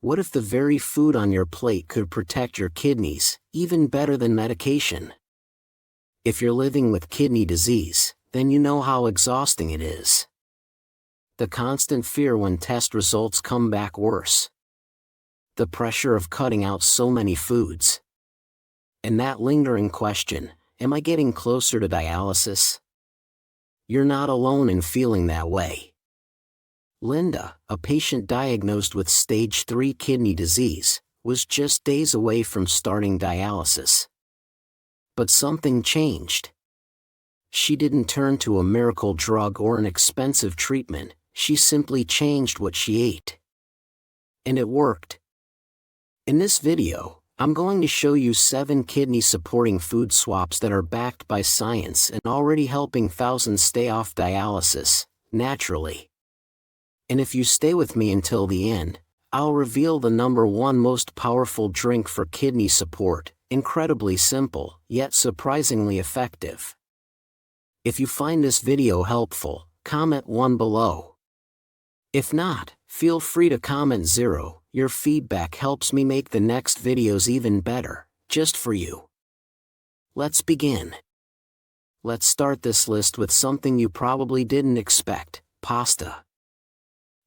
What if the very food on your plate could protect your kidneys, even better than medication? If you're living with kidney disease, then you know how exhausting it is. The constant fear when test results come back worse. The pressure of cutting out so many foods. And that lingering question, am I getting closer to dialysis? You're not alone in feeling that way. Linda, a patient diagnosed with stage 3 kidney disease, was just days away from starting dialysis. But something changed. She didn't turn to a miracle drug or an expensive treatment, she simply changed what she ate. And it worked. In this video, I'm going to show you 7 kidney-supporting food swaps that are backed by science and already helping thousands stay off dialysis, naturally. And if you stay with me until the end, I'll reveal the #1 most powerful drink for kidney support, incredibly simple, yet surprisingly effective. If you find this video helpful, comment 1 below. If not, feel free to comment 0, your feedback helps me make the next videos even better, just for you. Let's begin. Let's start this list with something you probably didn't expect: pasta.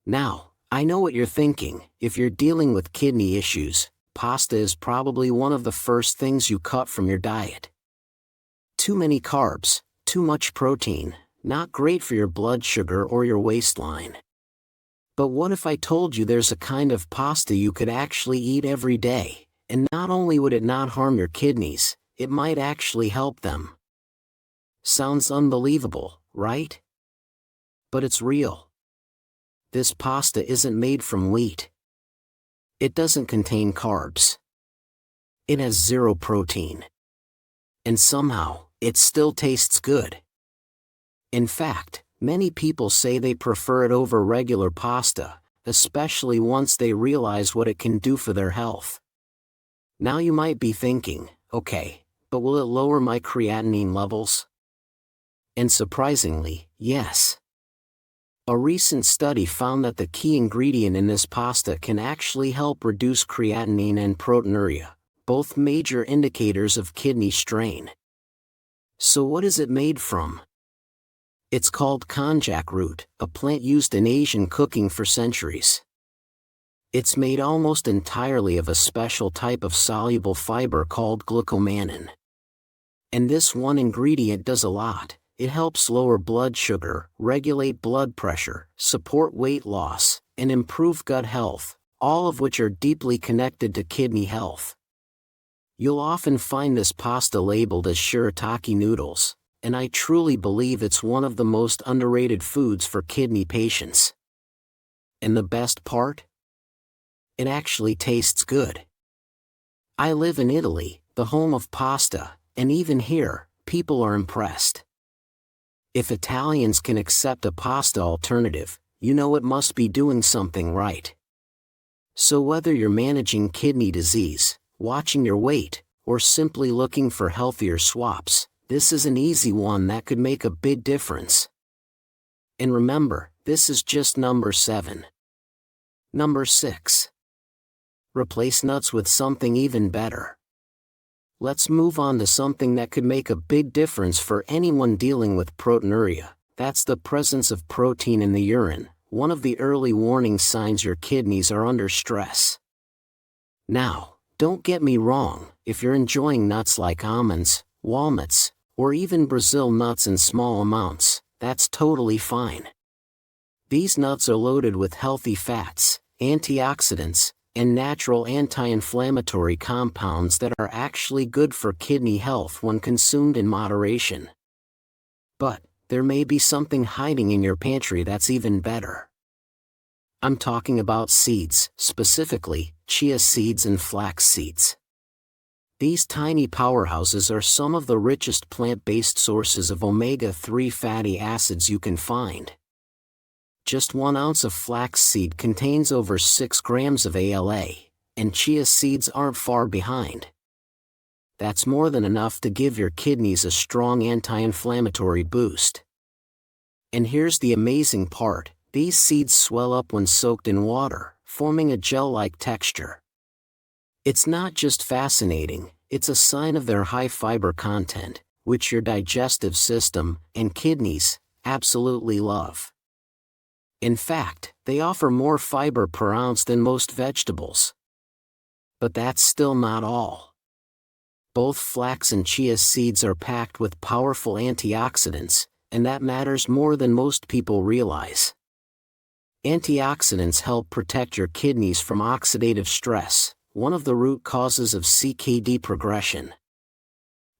Now, I know what you're thinking. If you're dealing with kidney issues, pasta is probably one of the first things you cut from your diet. Too many carbs, too much protein, not great for your blood sugar or your waistline. But what if I told you there's a kind of pasta you could actually eat every day, and not only would it not harm your kidneys, it might actually help them? Sounds unbelievable, right? But it's real. This pasta isn't made from wheat. It doesn't contain carbs. It has 0 protein. And somehow, it still tastes good. In fact, many people say they prefer it over regular pasta, especially once they realize what it can do for their health. Now you might be thinking, okay, but will it lower my creatinine levels? And surprisingly, yes. A recent study found that the key ingredient in this pasta can actually help reduce creatinine and proteinuria, both major indicators of kidney strain. So what is it made from? It's called konjac root, a plant used in Asian cooking for centuries. It's made almost entirely of a special type of soluble fiber called glucomannan. And this one ingredient does a lot. It helps lower blood sugar, regulate blood pressure, support weight loss, and improve gut health, all of which are deeply connected to kidney health. You'll often find this pasta labeled as shirataki noodles, and I truly believe it's one of the most underrated foods for kidney patients. And the best part? It actually tastes good. I live in Italy, the home of pasta, and even here, people are impressed. If Italians can accept a pasta alternative, you know it must be doing something right. So whether you're managing kidney disease, watching your weight, or simply looking for healthier swaps, this is an easy one that could make a big difference. And remember, this is just #7. #6. Replace nuts with something even better. Let's move on to something that could make a big difference for anyone dealing with proteinuria. That's the presence of protein in the urine, one of the early warning signs your kidneys are under stress. Now, don't get me wrong, if you're enjoying nuts like almonds, walnuts, or even Brazil nuts in small amounts, that's totally fine. These nuts are loaded with healthy fats, antioxidants, and natural anti-inflammatory compounds that are actually good for kidney health when consumed in moderation. But there may be something hiding in your pantry that's even better. I'm talking about seeds, specifically chia seeds and flax seeds. These tiny powerhouses are some of the richest plant-based sources of omega-3 fatty acids you can find. Just 1 ounce of flax seed contains over 6 grams of ALA, and chia seeds aren't far behind. That's more than enough to give your kidneys a strong anti-inflammatory boost. And here's the amazing part, these seeds swell up when soaked in water, forming a gel-like texture. It's not just fascinating, it's a sign of their high fiber content, which your digestive system and kidneys absolutely love. In fact, they offer more fiber per ounce than most vegetables. But that's still not all. Both flax and chia seeds are packed with powerful antioxidants, and that matters more than most people realize. Antioxidants help protect your kidneys from oxidative stress, one of the root causes of CKD progression.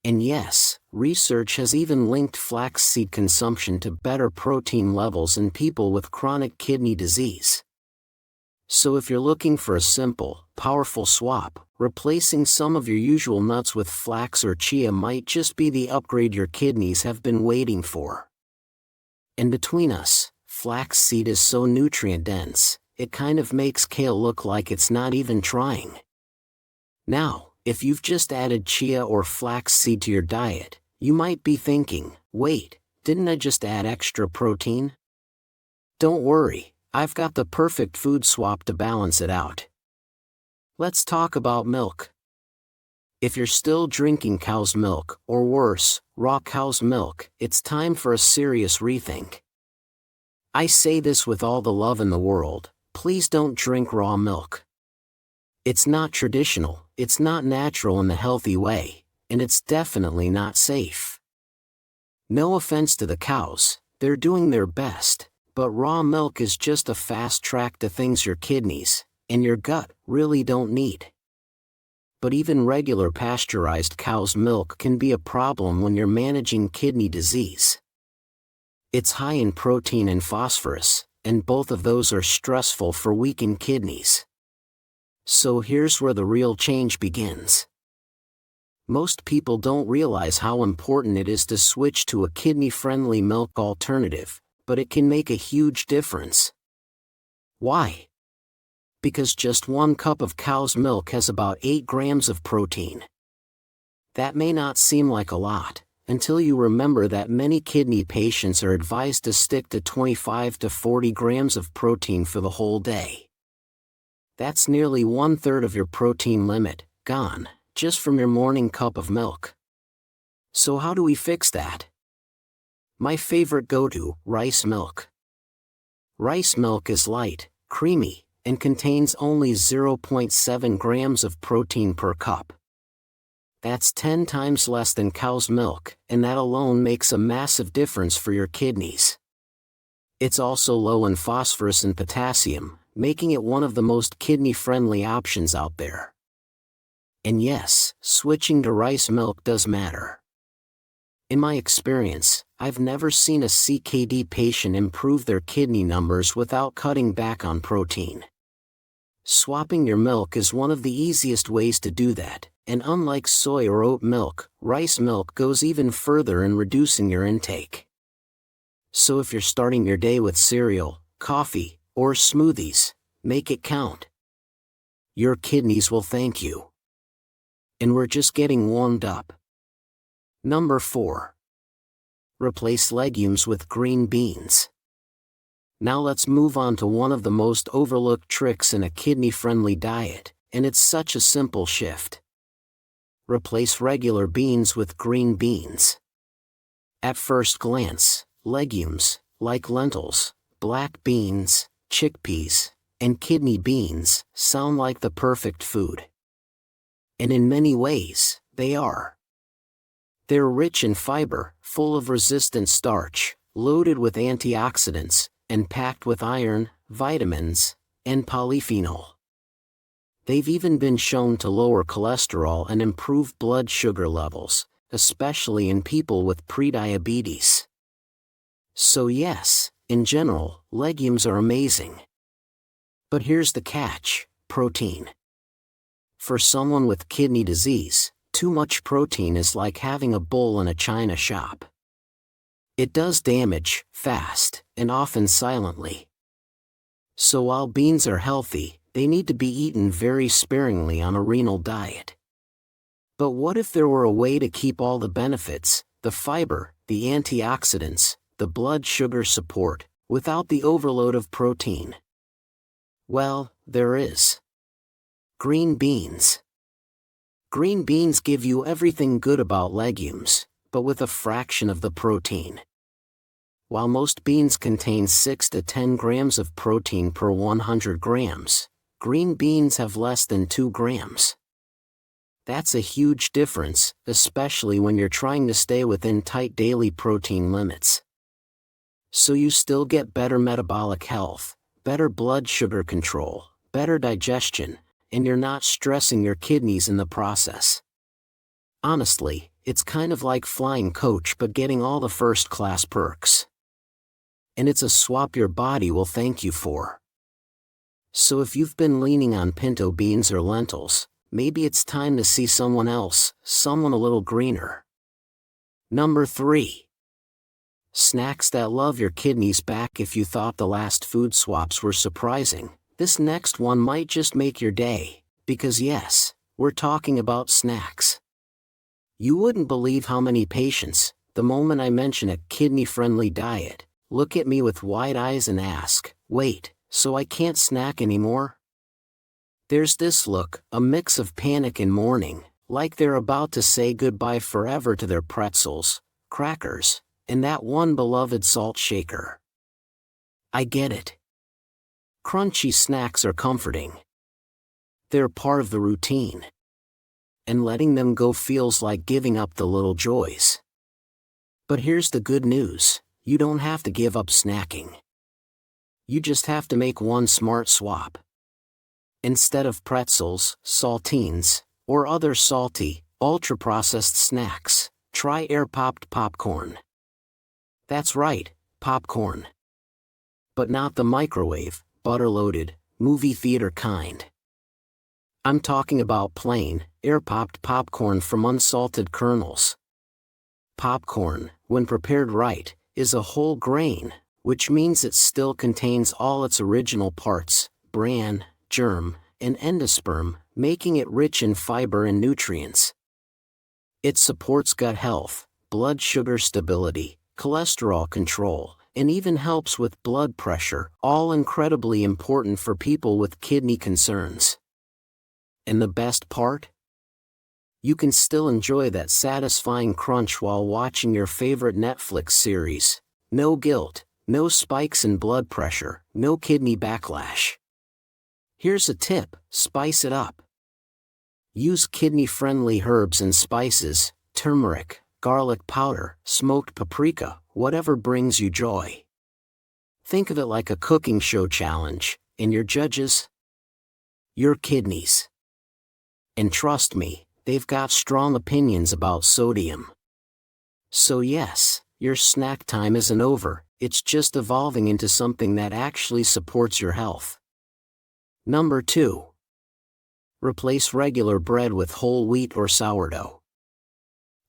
And yes, research has even linked flaxseed consumption to better protein levels in people with chronic kidney disease. So if you're looking for a simple, powerful swap, replacing some of your usual nuts with flax or chia might just be the upgrade your kidneys have been waiting for. And between us, flaxseed is so nutrient-dense, it kind of makes kale look like it's not even trying. Now, if you've just added chia or flaxseed to your diet, you might be thinking, wait, didn't I just add extra protein? Don't worry, I've got the perfect food swap to balance it out. Let's talk about milk. If you're still drinking cow's milk, or worse, raw cow's milk, it's time for a serious rethink. I say this with all the love in the world, please don't drink raw milk. It's not traditional, it's not natural in the healthy way, and it's definitely not safe. No offense to the cows, they're doing their best, but raw milk is just a fast track to things your kidneys and your gut really don't need. But even regular pasteurized cow's milk can be a problem when you're managing kidney disease. It's high in protein and phosphorus, and both of those are stressful for weakened kidneys. So here's where the real change begins. Most people don't realize how important it is to switch to a kidney-friendly milk alternative, but it can make a huge difference. Why? Because just 1 cup of cow's milk has about 8 grams of protein. That may not seem like a lot, until you remember that many kidney patients are advised to stick to 25 to 40 grams of protein for the whole day. That's nearly 1/3 of your protein limit, gone, just from your morning cup of milk. So how do we fix that? My favorite go-to, rice milk. Rice milk is light, creamy, and contains only 0.7 grams of protein per cup. That's 10 times less than cow's milk, and that alone makes a massive difference for your kidneys. It's also low in phosphorus and potassium, making it one of the most kidney-friendly options out there. And yes, switching to rice milk does matter. In my experience, I've never seen a CKD patient improve their kidney numbers without cutting back on protein. Swapping your milk is one of the easiest ways to do that, and unlike soy or oat milk, rice milk goes even further in reducing your intake. So if you're starting your day with cereal, coffee, or smoothies, make it count. Your kidneys will thank you. And we're just getting warmed up. Number 4. Replace legumes with green beans. Now let's move on to one of the most overlooked tricks in a kidney-friendly diet, and it's such a simple shift. Replace regular beans with green beans. At first glance, legumes, like lentils, black beans, chickpeas, and kidney beans, sound like the perfect food. And in many ways, they are. They're rich in fiber, full of resistant starch, loaded with antioxidants, and packed with iron, vitamins, and polyphenol. They've even been shown to lower cholesterol and improve blood sugar levels, especially in people with prediabetes. So yes, in general, legumes are amazing. But here's the catch: protein. For someone with kidney disease, too much protein is like having a bull in a china shop. It does damage, fast, and often silently. So while beans are healthy, they need to be eaten very sparingly on a renal diet. But what if there were a way to keep all the benefits, the fiber, the antioxidants, the blood sugar support, without the overload of protein? Well, there is. Green beans. Green beans give you everything good about legumes, but with a fraction of the protein. While most beans contain 6 to 10 grams of protein per 100 grams, green beans have less than 2 grams. That's a huge difference, especially when you're trying to stay within tight daily protein limits. So you still get better metabolic health, better blood sugar control, better digestion, and you're not stressing your kidneys in the process. Honestly, it's kind of like flying coach but getting all the first-class perks. And it's a swap your body will thank you for. So if you've been leaning on pinto beans or lentils, maybe it's time to see someone else, someone a little greener. Number 3. Snacks that love your kidneys back. If you thought the last food swaps were surprising, this next one might just make your day, because yes, we're talking about snacks. You wouldn't believe how many patients, the moment I mention a kidney-friendly diet, look at me with wide eyes and ask, "Wait, so I can't snack anymore?" There's this look, a mix of panic and mourning, like they're about to say goodbye forever to their pretzels, crackers, and that one beloved salt shaker. I get it. Crunchy snacks are comforting. They're part of the routine. And letting them go feels like giving up the little joys. But here's the good news, you don't have to give up snacking. You just have to make one smart swap. Instead of pretzels, saltines, or other salty, ultra-processed snacks, try air-popped popcorn. That's right, popcorn. But not the microwave, butter-loaded, movie theater kind. I'm talking about plain, air-popped popcorn from unsalted kernels. Popcorn, when prepared right, is a whole grain, which means it still contains all its original parts, bran, germ, and endosperm, making it rich in fiber and nutrients. It supports gut health, blood sugar stability, cholesterol control, and even helps with blood pressure, all incredibly important for people with kidney concerns. And the best part? You can still enjoy that satisfying crunch while watching your favorite Netflix series. No guilt, no spikes in blood pressure, no kidney backlash. Here's a tip, spice it up. Use kidney-friendly herbs and spices, turmeric, garlic powder, smoked paprika, whatever brings you joy. Think of it like a cooking show challenge, and your judges? Your kidneys. And trust me, they've got strong opinions about sodium. So yes, your snack time isn't over, it's just evolving into something that actually supports your health. Number 2. Replace regular bread with whole wheat or sourdough.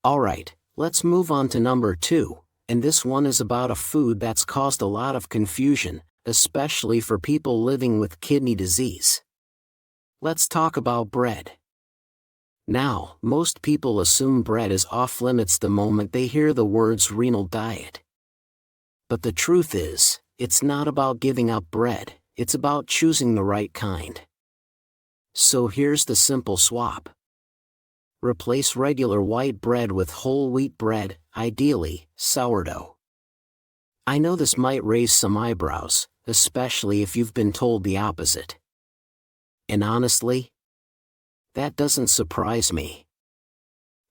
Alright, let's move on to number 2, and this one is about a food that's caused a lot of confusion, especially for people living with kidney disease. Let's talk about bread. Now, most people assume bread is off limits the moment they hear the words renal diet. But the truth is, it's not about giving up bread, it's about choosing the right kind. So here's the simple swap. Replace regular white bread with whole wheat bread, ideally, sourdough. I know this might raise some eyebrows, especially if you've been told the opposite. And honestly, that doesn't surprise me.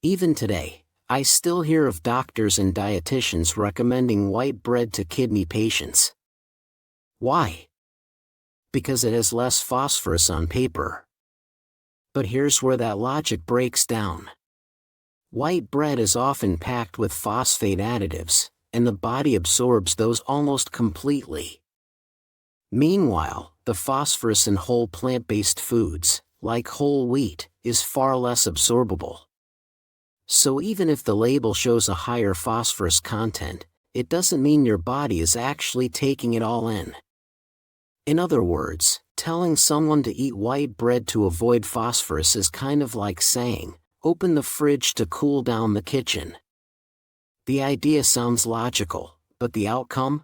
Even today, I still hear of doctors and dietitians recommending white bread to kidney patients. Why? Because it has less phosphorus on paper. But here's where that logic breaks down. White bread is often packed with phosphate additives, and the body absorbs those almost completely. Meanwhile, the phosphorus in whole plant-based foods, like whole wheat, is far less absorbable. So even if the label shows a higher phosphorus content, it doesn't mean your body is actually taking it all in. In other words, telling someone to eat white bread to avoid phosphorus is kind of like saying, open the fridge to cool down the kitchen. The idea sounds logical, but the outcome?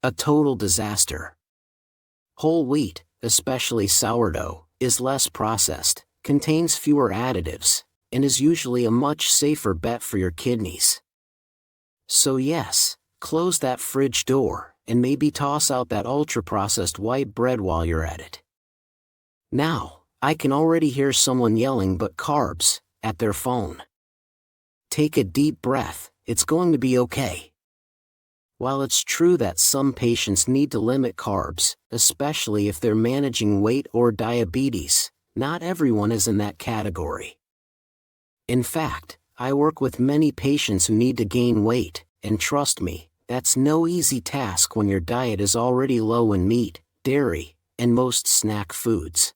A total disaster. Whole wheat, especially sourdough, is less processed, contains fewer additives, and is usually a much safer bet for your kidneys. So yes, close that fridge door, and maybe toss out that ultra-processed white bread while you're at it. Now, I can already hear someone yelling "but carbs" at their phone. Take a deep breath, it's going to be okay. While it's true that some patients need to limit carbs, especially if they're managing weight or diabetes, not everyone is in that category. In fact, I work with many patients who need to gain weight, and trust me, that's no easy task when your diet is already low in meat, dairy, and most snack foods.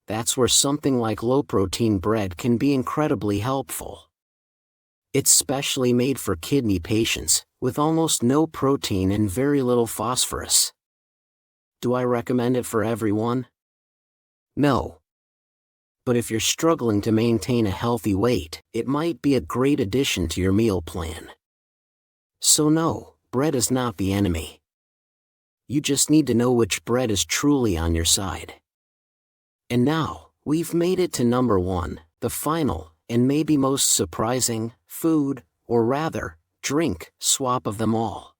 That's where something like low-protein bread can be incredibly helpful. It's specially made for kidney patients, with almost no protein and very little phosphorus. Do I recommend it for everyone? No. But if you're struggling to maintain a healthy weight, it might be a great addition to your meal plan. So no, bread is not the enemy. You just need to know which bread is truly on your side. And now, we've made it to number 1, the final, and maybe most surprising, food, or rather, drink, swap of them all.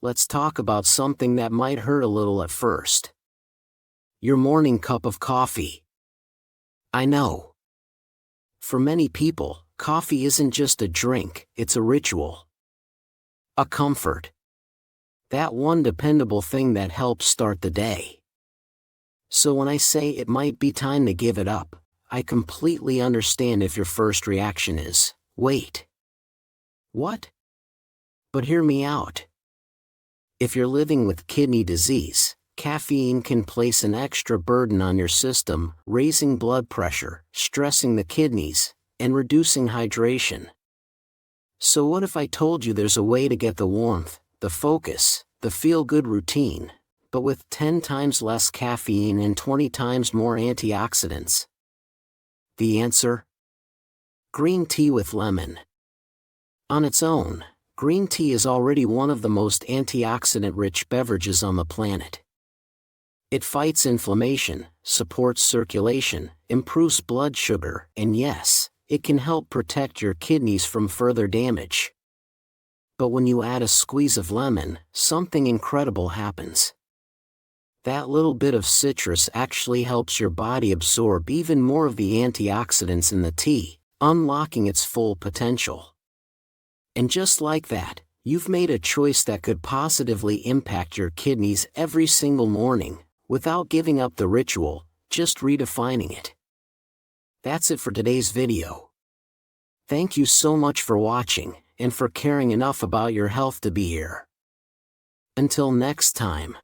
Let's talk about something that might hurt a little at first. Your morning cup of coffee. I know. For many people, coffee isn't just a drink, it's a ritual. A comfort. That one dependable thing that helps start the day. So when I say it might be time to give it up, I completely understand if your first reaction is, wait. What? But hear me out. If you're living with kidney disease, caffeine can place an extra burden on your system, raising blood pressure, stressing the kidneys, and reducing hydration. So what if I told you there's a way to get the warmth, the focus, the feel-good routine, but with 10 times less caffeine and 20 times more antioxidants? The answer? Green tea with lemon. On its own, green tea is already one of the most antioxidant-rich beverages on the planet. It fights inflammation, supports circulation, improves blood sugar, and yes, it can help protect your kidneys from further damage. But when you add a squeeze of lemon, something incredible happens. That little bit of citrus actually helps your body absorb even more of the antioxidants in the tea, unlocking its full potential. And just like that, you've made a choice that could positively impact your kidneys every single morning, without giving up the ritual, just redefining it. That's it for today's video. Thank you so much for watching, and for caring enough about your health to be here. Until next time.